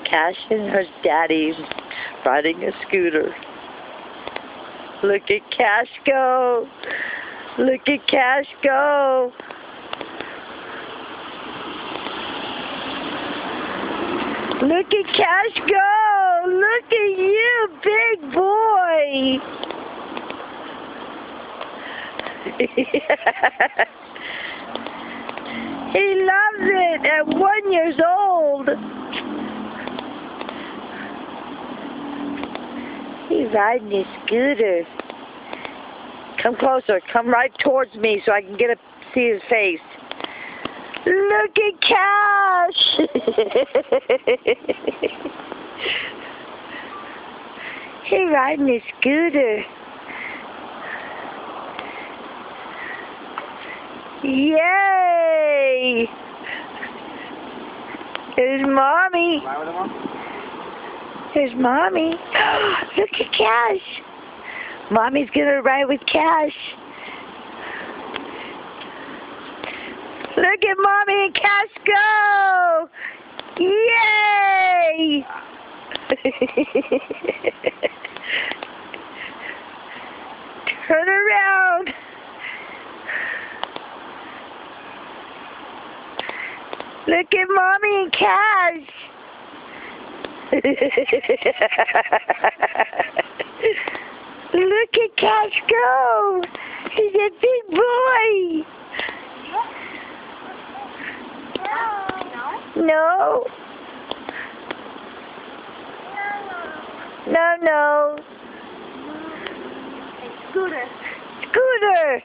Cash and her daddy riding a scooter. Look at Cash go. Look at Cash go. Look at Cash go. Look at you, big boy. He loves it at 1 year old. He's riding his scooter. Come closer. Come right towards me so I can see his face. Look at Cash. He's riding his scooter. Yay! Here's Mommy. Here's Mommy. Look at Cash. Mommy's gonna ride with Cash. Look at Mommy and Cash go! Yay! Turn around. Look at Mommy and Cash. Look at Cash go. He's a big boy. No. No, no. Scooter. Scooter.